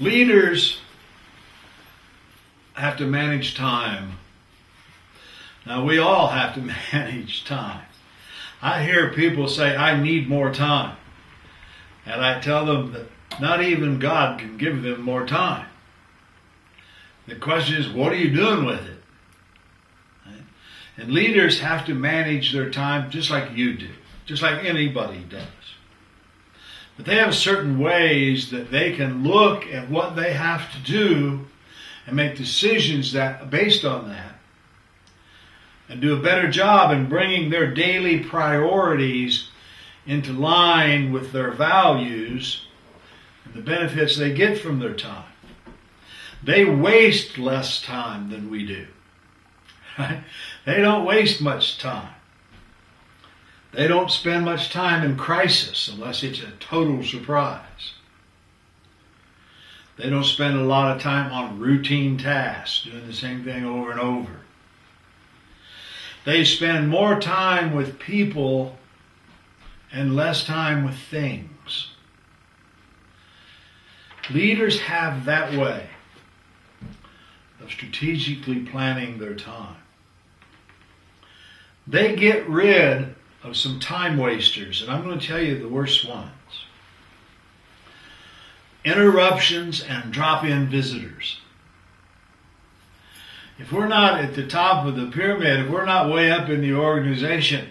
Leaders have to manage time. Now, we all have to manage time. I hear people say, I need more time. And I tell them that not even God can give them more time. The question is, what are you doing with it? Right? And leaders have to manage their time just like you do, just like anybody does. But they have certain ways that they can look at what they have to do and make decisions that based on that, and do a better job in bringing their daily priorities into line with their values and the benefits they get from their time. They waste less time than we do. Right? They don't waste much time. They don't spend much time in crisis unless it's a total surprise. They don't spend a lot of time on routine tasks, doing the same thing over and over. They spend more time with people and less time with things. Leaders have that way of strategically planning their time. They get rid of some time wasters, and I'm going to tell you the worst ones. Interruptions and drop-in visitors. If we're not at the top of the pyramid, if we're not way up in the organization,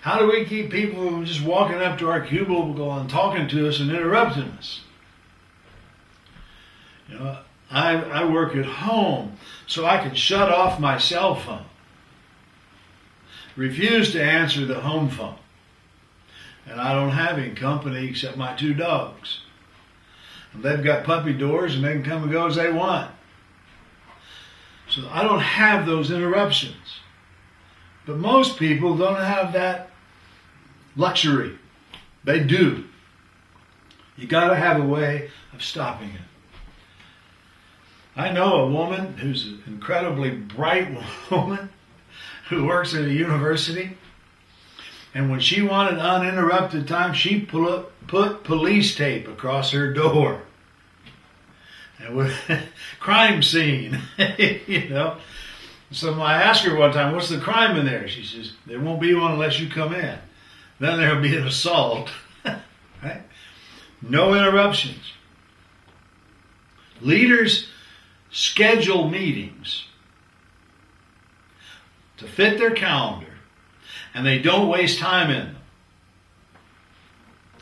how do we keep people from just walking up to our cubicle and talking to us and interrupting us? You know, I work at home, so I can shut off my cell phone. Refuse to answer the home phone. And I don't have any company except my 2 dogs. And they've got puppy doors and they can come and go as they want. So I don't have those interruptions. But most people don't have that luxury. They do. You got to have a way of stopping it. I know a woman who's an incredibly bright woman who works at a university, and when she wanted uninterrupted time, she put police tape across her door. And with crime scene, you know. So I asked her one time, what's the crime in there? She says, there won't be one unless you come in. Then there'll be an assault. Right? No interruptions. Leaders schedule meetings to fit their calendar, and they don't waste time in them.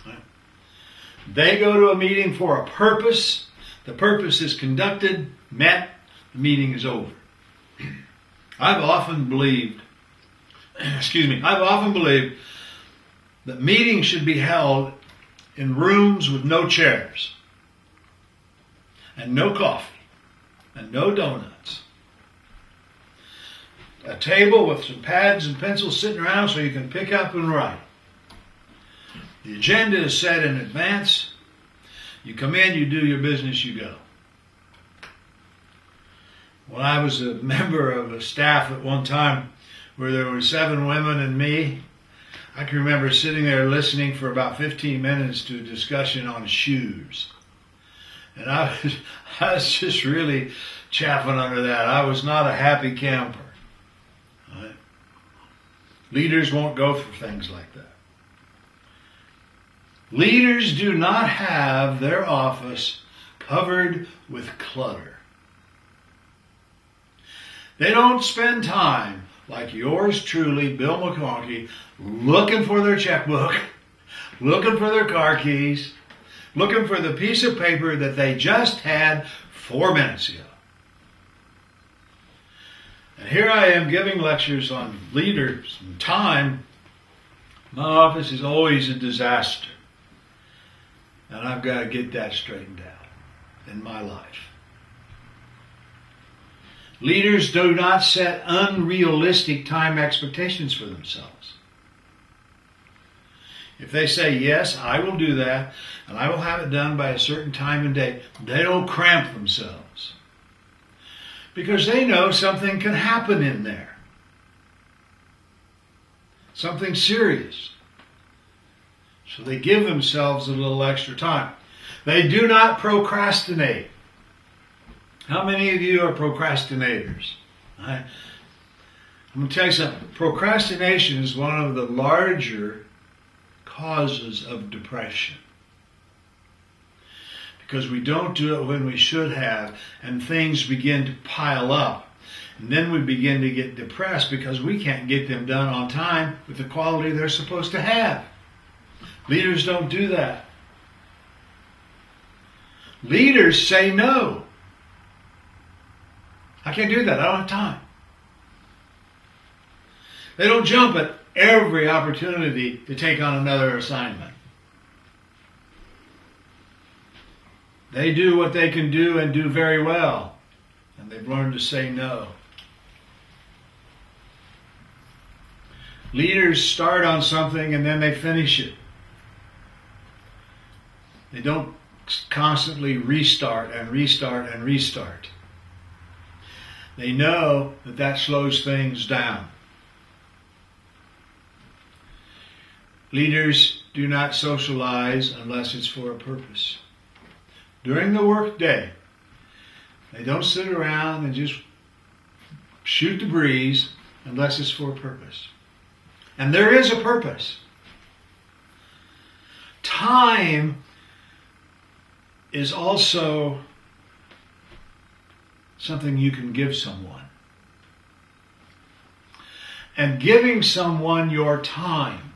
Right? They go to a meeting for a purpose. The purpose is conducted, met, the meeting is over. I've often believed that meetings should be held in rooms with no chairs, and no coffee, and no donuts. A table with some pads and pencils sitting around so you can pick up and write. The agenda is set in advance. You come in, you do your business, you go. When I was a member of a staff at one time where there were 7 women and me, I can remember sitting there listening for about 15 minutes to a discussion on shoes. And I was just really chaffing under that. I was not a happy camper. Right? Leaders won't go for things like that. Leaders do not have their office covered with clutter. They don't spend time like yours truly, Bill McConkie, looking for their checkbook, looking for their car keys, looking for the piece of paper that they just had 4 minutes ago. And here I am giving lectures on leaders and time. My office is always a disaster. And I've got to get that straightened out in my life. Leaders do not set unrealistic time expectations for themselves. If they say, yes, I will do that, and I will have it done by a certain time and date, they don't cramp themselves. Because they know something can happen in there. Something serious. So they give themselves a little extra time. They do not procrastinate. How many of you are procrastinators? I'm going to tell you something. Procrastination is one of the larger causes of depression. Because we don't do it when we should have, and things begin to pile up. And then we begin to get depressed because we can't get them done on time with the quality they're supposed to have. Leaders don't do that. Leaders say no. I can't do that. I don't have time. They don't jump at every opportunity to take on another assignment. They do what they can do and do very well. And they've learned to say no. Leaders start on something and then they finish it. They don't constantly restart and restart and restart. They know that that slows things down. Leaders do not socialize unless it's for a purpose. During the work day, they don't sit around and just shoot the breeze unless it's for a purpose. And there is a purpose. Time is also something you can give someone. And giving someone your time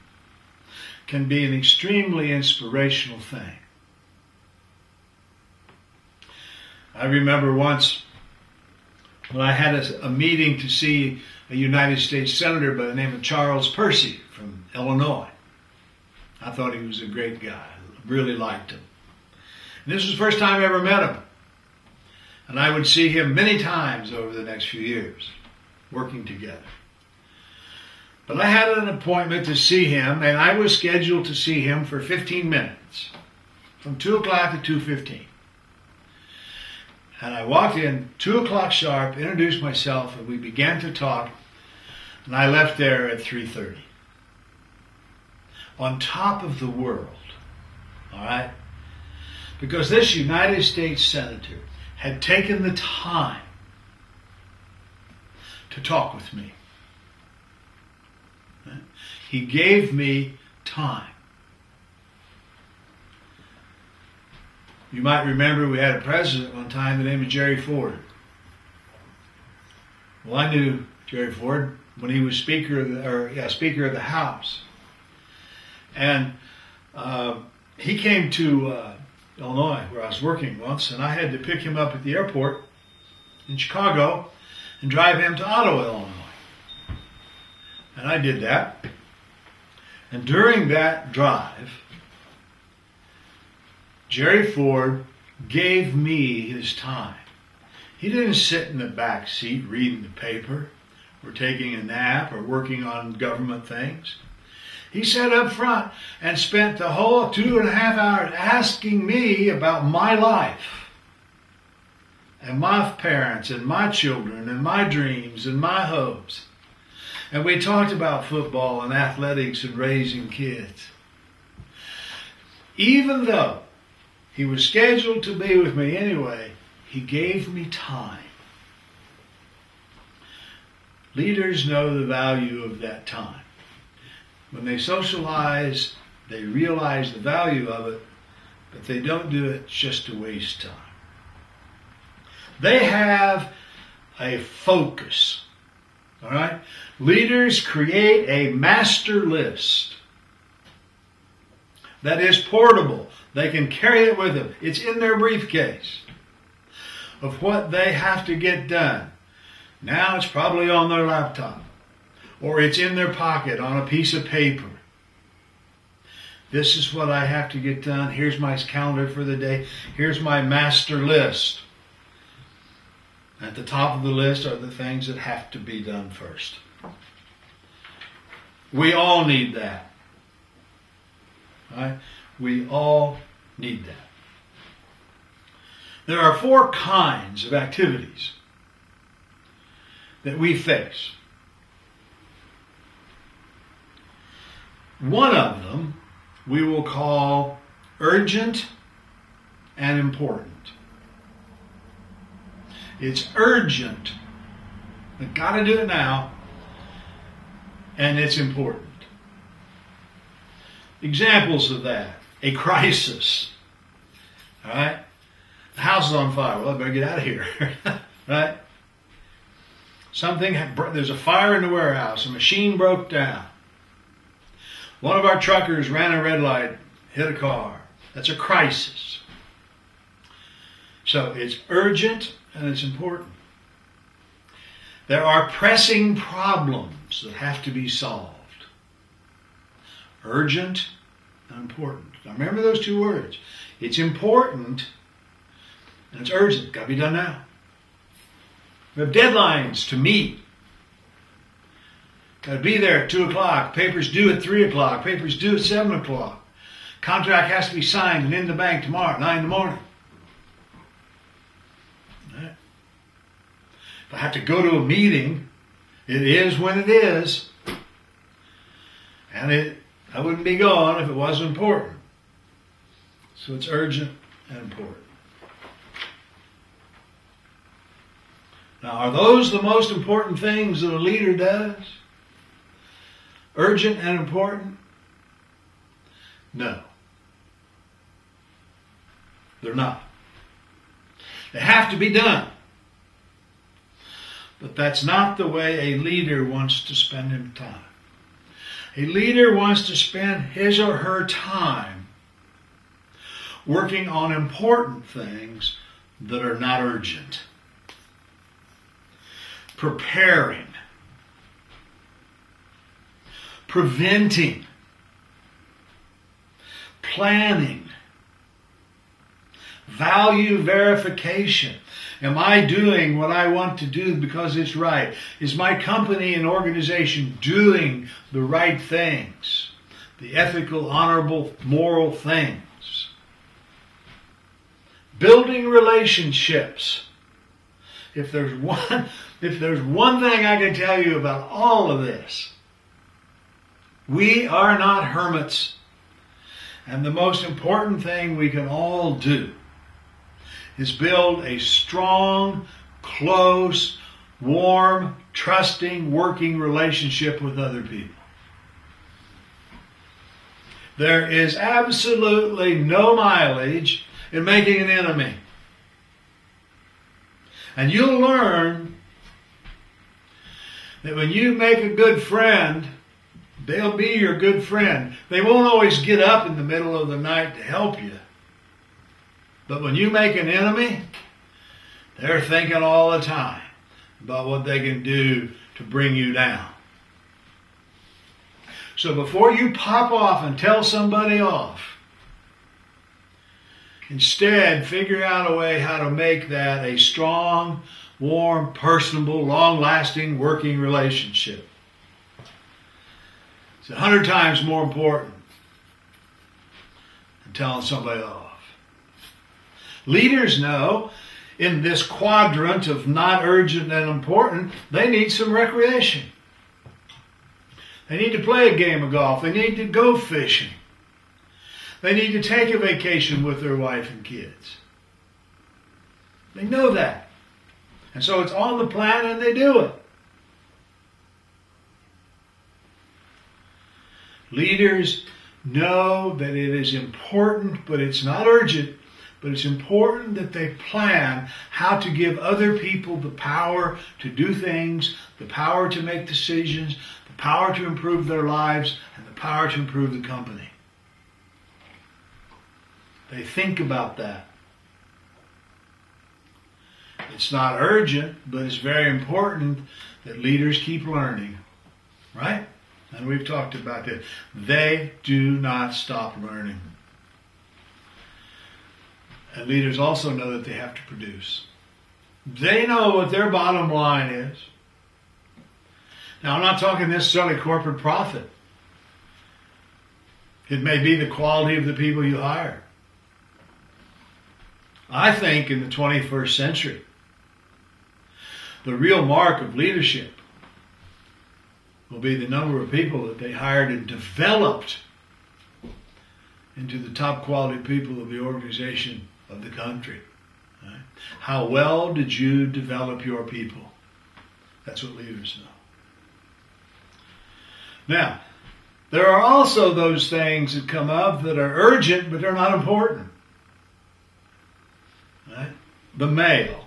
can be an extremely inspirational thing. I remember once when I had a meeting to see a United States Senator by the name of Charles Percy from Illinois. I thought he was a great guy. I really liked him. And this was the first time I ever met him. And I would see him many times over the next few years, working together. But I had an appointment to see him, and I was scheduled to see him for 15 minutes, from 2 o'clock to 2:15. And I walked in 2 o'clock sharp, introduced myself, and we began to talk, and I left there at 3:30. On top of the world, all right? Because this United States Senator had taken the time to talk with me. He gave me time. You might remember we had a president one time, the name of Jerry Ford. Well, I knew Jerry Ford when he was Speaker of the House. And he came to Illinois, where I was working once, and I had to pick him up at the airport in Chicago and drive him to Ottawa, Illinois. And I did that. And during that drive, Jerry Ford gave me his time. He didn't sit in the back seat reading the paper or taking a nap or working on government things. He sat up front and spent the whole 2.5 hours asking me about my life and my parents and my children and my dreams and my hopes. And we talked about football and athletics and raising kids. Even though he was scheduled to be with me anyway, he gave me time. Leaders know the value of that time. When they socialize, they realize the value of it, but they don't do it just to waste time. They have a focus. All right? Leaders create a master list that is portable. They can carry it with them. It's in their briefcase of what they have to get done. Now it's probably on their laptop, or it's in their pocket on a piece of paper. This is what I have to get done. Here's my calendar for the day. Here's my master list. At the top of the list are the things that have to be done first. We all need that. Right? We all need that. There are 4 kinds of activities that we face. One of them we will call urgent and important. It's urgent. We've got to do it now. And it's important. Examples of that. A crisis. All right? The house is on fire. Well, I better get out of here. Right? There's a fire in the warehouse. A machine broke down. One of our truckers ran a red light, hit a car. That's a crisis. So it's urgent and it's important. There are pressing problems that have to be solved. Urgent and important. Now remember those two words. It's important and it's urgent. Got to be done now. We have deadlines to meet. Got to be there at 2 o'clock. Papers due at 3 o'clock. Papers due at 7 o'clock. Contract has to be signed and in the bank tomorrow at 9 in the morning. Right. If I have to go to a meeting, it is when it is. And I wouldn't be gone if it wasn't important. So it's urgent and important. Now, are those the most important things that a leader does? Urgent and important? No. They're not. They have to be done. But that's not the way a leader wants to spend his time. A leader wants to spend his or her time working on important things that are not urgent. Preparing. Preventing. Planning. Value verification. Am I doing what I want to do because it's right? Is my company and organization doing the right things? The ethical, honorable, moral things? Building relationships. If there's one thing I can tell you about all of this, we are not hermits. And the most important thing we can all do is build a strong, close, warm, trusting, working relationship with other people. There is absolutely no mileage in making an enemy. And you'll learn that when you make a good friend, they'll be your good friend. They won't always get up in the middle of the night to help you. But when you make an enemy, they're thinking all the time about what they can do to bring you down. So before you pop off and tell somebody off, instead figure out a way how to make that a strong, warm, personable, long-lasting, working relationship. It's 100 times more important than telling somebody off. Leaders know in this quadrant of not urgent and important, they need some recreation. They need to play a game of golf. They need to go fishing. They need to take a vacation with their wife and kids. They know that. And so it's on the plan and they do it. Leaders know that it is important, but it's not urgent. But it's important that they plan how to give other people the power to do things, the power to make decisions, the power to improve their lives, and the power to improve the company. They think about that. It's not urgent, but it's very important that leaders keep learning. Right? And we've talked about that. They do not stop learning. And leaders also know that they have to produce. They know what their bottom line is. Now, I'm not talking necessarily corporate profit. It may be the quality of the people you hire. I think in the 21st century, the real mark of leadership will be the number of people that they hired and developed into the top quality people of the organization of the country. Right? How well did you develop your people? That's what leaders know. Now, there are also those things that come up that are urgent, but they're not important. Right? The mail.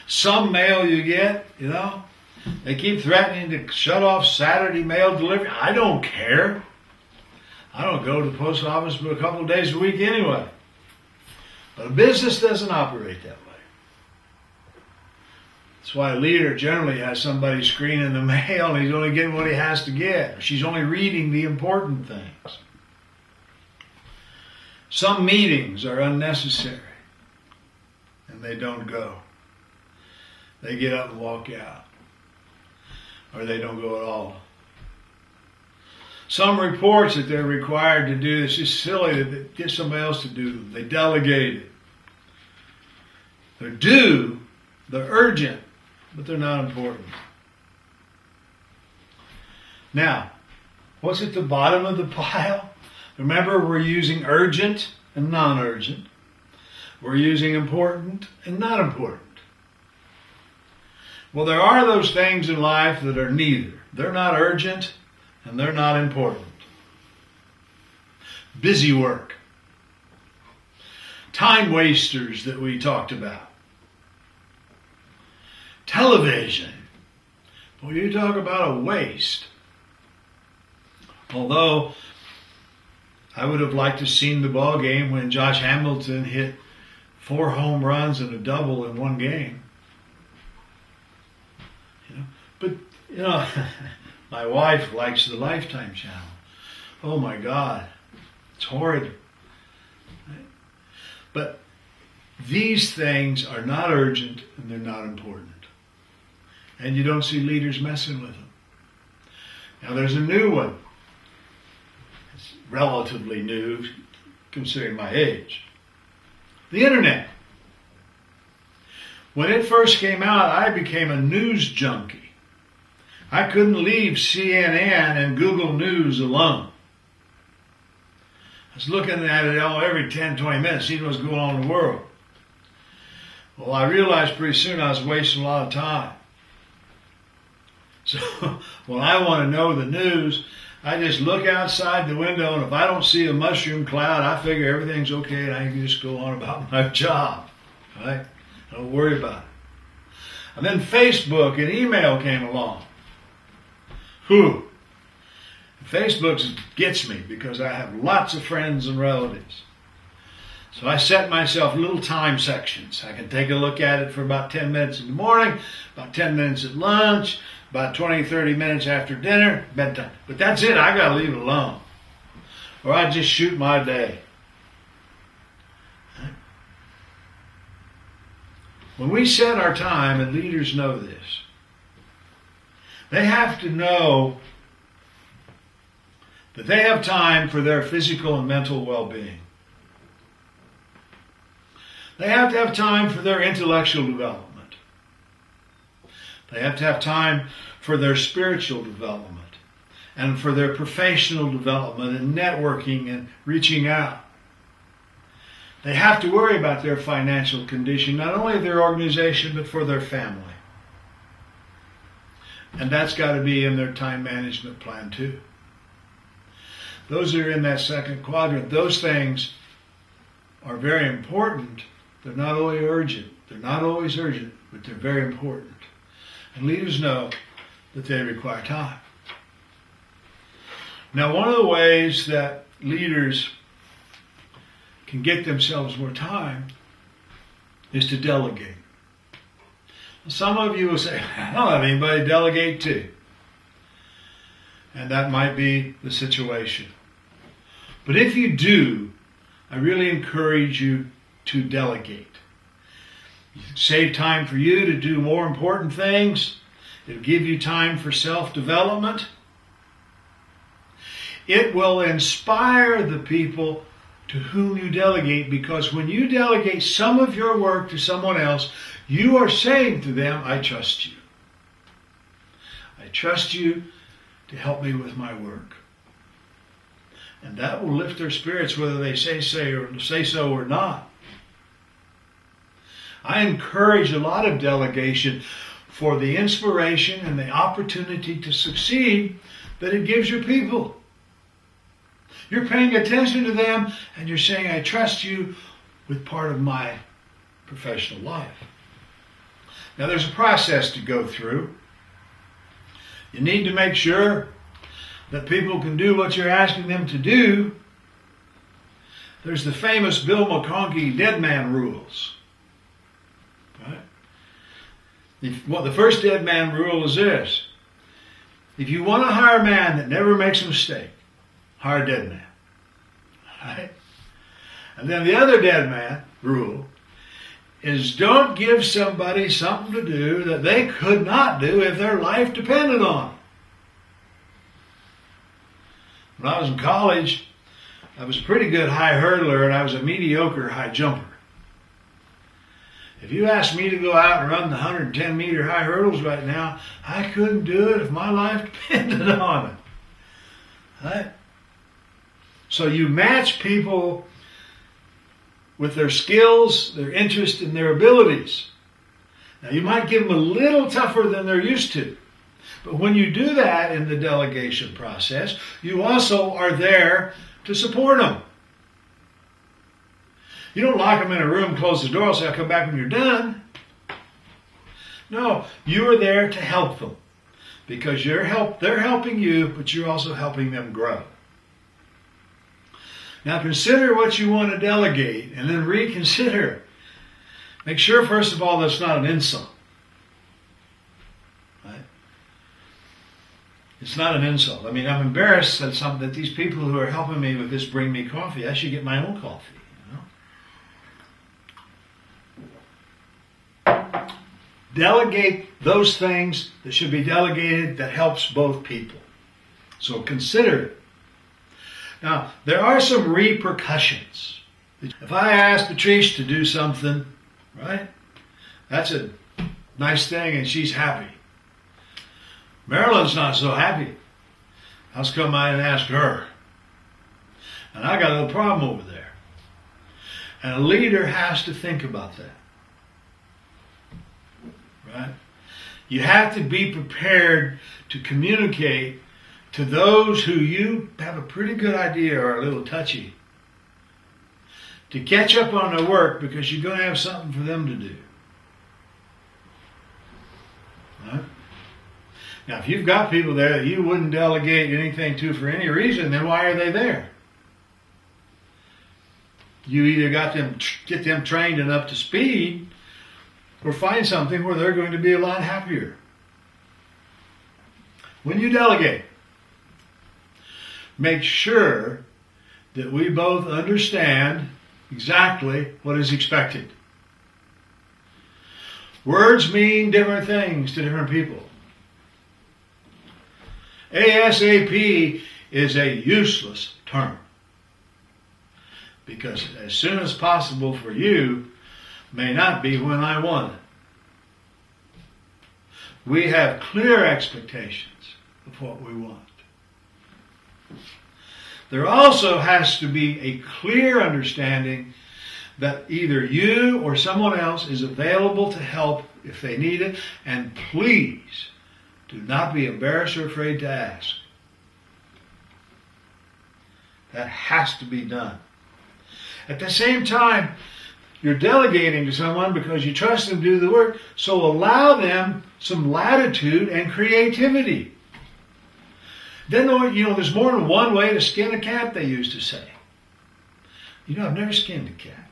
Some mail you get, they keep threatening to shut off Saturday mail delivery. I don't care. I don't go to the post office but a couple of days a week anyway. But a business doesn't operate that way. That's why a leader generally has somebody screening the mail and he's only getting what he has to get. Or she's only reading the important things. Some meetings are unnecessary and they don't go. They get up and walk out. Or they don't go at all. Some reports that they're required to do, it's just silly to get somebody else to do them. They delegate it. They're due, they're urgent, but they're not important. Now, what's at the bottom of the pile? Remember, we're using urgent and non-urgent. We're using important and not important. Well, there are those things in life that are neither. They're not urgent and they're not important. Busy work. Time wasters that we talked about. Television. Well, you talk about a waste. Although, I would have liked to have seen the ball game when Josh Hamilton hit 4 home runs and a double in one game. But, my wife likes the Lifetime channel. Oh my God, it's horrid. But these things are not urgent and they're not important. And you don't see leaders messing with them. Now there's a new one. It's relatively new, considering my age. The internet. When it first came out, I became a news junkie. I couldn't leave CNN and Google News alone. I was looking at it every 10, 20 minutes, seeing what's going on in the world. Well, I realized pretty soon I was wasting a lot of time. So when I want to know the news, I just look outside the window, and if I don't see a mushroom cloud, I figure everything's okay and I can just go on about my job. Right? Don't worry about it. And then Facebook and email came along. Whew. Facebook gets me because I have lots of friends and relatives. So I set myself little time sections. I can take a look at it for about 10 minutes in the morning, about 10 minutes at lunch, about 20, 30 minutes after dinner, bedtime. But that's it. I got to leave it alone. Or I just shoot my day. When we set our time, and leaders know this, they have to know that they have time for their physical and mental well-being. They have to have time for their intellectual development. They have to have time for their spiritual development and for their professional development and networking and reaching out. They have to worry about their financial condition, not only of their organization, but for their family. And that's got to be in their time management plan too. Those are in that second quadrant. Those things are very important. They're not always urgent. They're not always urgent, but they're very important. And leaders know that they require time. Now, one of the ways that leaders can get themselves more time is to delegate. Some of you will say, I don't have anybody to delegate to. And that might be the situation. But if you do, I really encourage you to delegate. Save time for you to do more important things. It'll give you time for self-development. It will inspire the people to whom you delegate, because when you delegate some of your work to someone else, you are saying to them, I trust you. I trust you to help me with my work. And that will lift their spirits whether they say so or not. I encourage a lot of delegation for the inspiration and the opportunity to succeed that it gives your people. You're paying attention to them and you're saying, I trust you with part of my professional life. Now there's a process to go through. You need to make sure that people can do what you're asking them to do. There's the famous Bill McConaughey dead man rules. Right? The first dead man rule is this. If you want to hire a man that never makes a mistake, hire a dead man. Right? And then the other dead man rule is don't give somebody something to do that they could not do if their life depended on it. When I was in college, I was a pretty good high hurdler and I was a mediocre high jumper. If you asked me to go out and run the 110 meter high hurdles right now, I couldn't do it if my life depended on it. Right? So you match people with their skills, their interests, and their abilities. Now you might give them a little tougher than they're used to. But when you do that in the delegation process, you also are there to support them. You don't lock them in a room, close the door, and say, I'll come back when you're done. No, you are there to help them. Because they're helping you, but you're also helping them grow. Now consider what you want to delegate, and then reconsider. Make sure, first of all, that's not an insult. Right? It's not an insult. I mean, I'm embarrassed that these people who are helping me with this bring me coffee. I should get my own coffee. Delegate those things that should be delegated that helps both people. So consider it. Now, there are some repercussions. If I ask Patrice to do something, right, that's a nice thing and she's happy. Marilyn's not so happy. I'll come by and ask her. And I got a little problem over there. And a leader has to think about that. Right? You have to be prepared to communicate to those who you have a pretty good idea are a little touchy, to catch up on their work because you're going to have something for them to do. Right? Now, if you've got people there that you wouldn't delegate anything to for any reason, then why are they there? You either get them trained and up to speed, or find something where they're going to be a lot happier. When you delegate, make sure that we both understand exactly what is expected. Words mean different things to different people. ASAP is a useless term because as soon as possible for you may not be when I want it. We have clear expectations of what we want. There also has to be a clear understanding that either you or someone else is available to help if they need it, and please do not be embarrassed or afraid to ask. That has to be done. At the same time, you're delegating to someone because you trust them to do the work, so allow them some latitude and creativity. Then, there's more than one way to skin a cat, they used to say. I've never skinned a cat,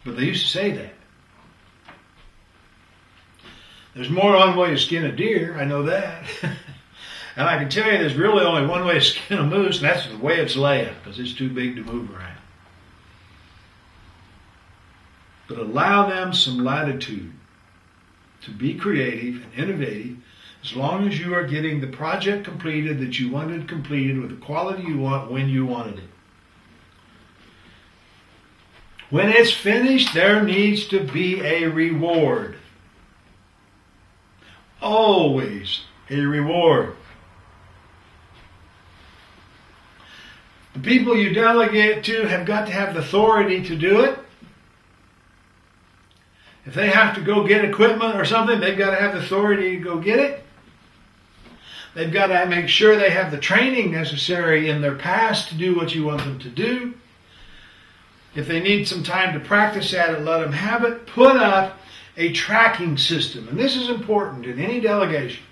but they used to say that. There's more than one way to skin a deer, I know that. And I can tell you there's really only one way to skin a moose, and that's the way it's laying, because it's too big to move around. But allow them some latitude to be creative and innovative as long as you are getting the project completed that you wanted completed with the quality you want when you wanted it. When it's finished, there needs to be a reward. Always a reward. The people you delegate to have got to have the authority to do it. If they have to go get equipment or something, they've got to have the authority to go get it. They've got to make sure they have the training necessary in their past to do what you want them to do. If they need some time to practice at it, let them have it. Put up a tracking system. And this is important in any delegation.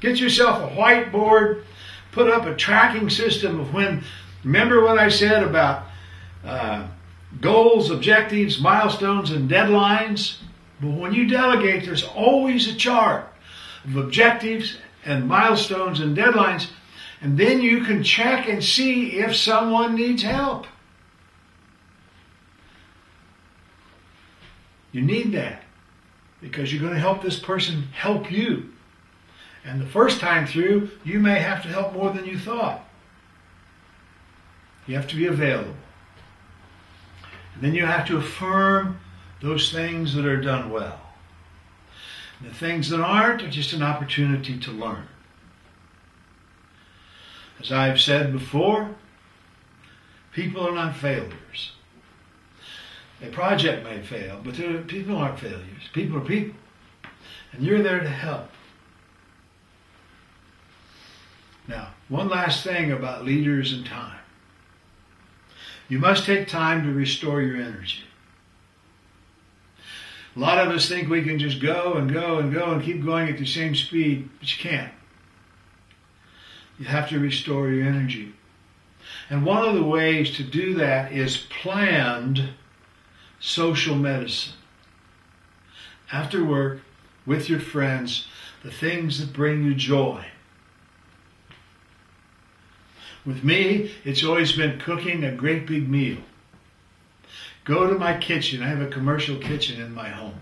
Get yourself a whiteboard. Put up a tracking system of when, remember what I said about goals, objectives, milestones, and deadlines? But when you delegate, there's always a chart of objectives and milestones and deadlines, and then you can check and see if someone needs help. You need that because you're going to help this person help you. And the first time through, you may have to help more than you thought. You have to be available. And then you have to affirm those things that are done well. The things that aren't are just an opportunity to learn. As I've said before, people are not failures. A project may fail, but people aren't failures. People are people. And you're there to help. Now, one last thing about leaders and time. You must take time to restore your energy. A lot of us think we can just go and go and go and keep going at the same speed, but you can't. You have to restore your energy. And one of the ways to do that is planned social medicine. After work, with your friends, the things that bring you joy. With me, it's always been cooking a great big meal. Go to my kitchen. I have a commercial kitchen in my home.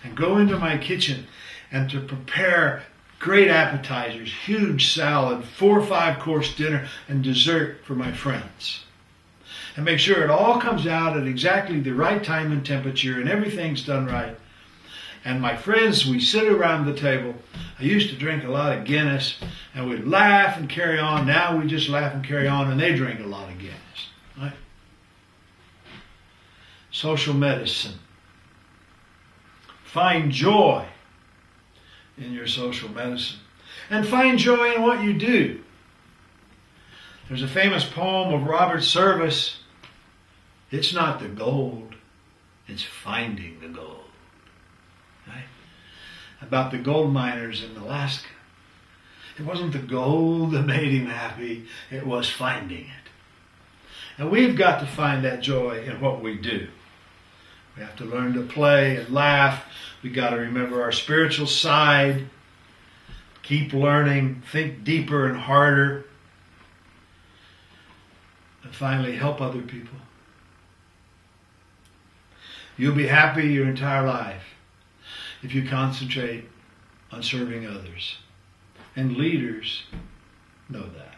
And go into my kitchen and to prepare great appetizers, huge salad, 4 or 5 course dinner, and dessert for my friends. And make sure it all comes out at exactly the right time and temperature and everything's done right. And my friends, we sit around the table. I used to drink a lot of Guinness and we'd laugh and carry on. Now we just laugh and carry on and they drink a lot of Guinness. Right? Social medicine. Find joy in your social medicine. And find joy in what you do. There's a famous poem of Robert Service. It's not the gold, it's finding the gold. Right? About the gold miners in Alaska. It wasn't the gold that made him happy, it was finding it. And we've got to find that joy in what we do. We have to learn to play and laugh. We've got to remember our spiritual side. Keep learning, think deeper and harder. And finally, help other people. You'll be happy your entire life if you concentrate on serving others. And leaders know that.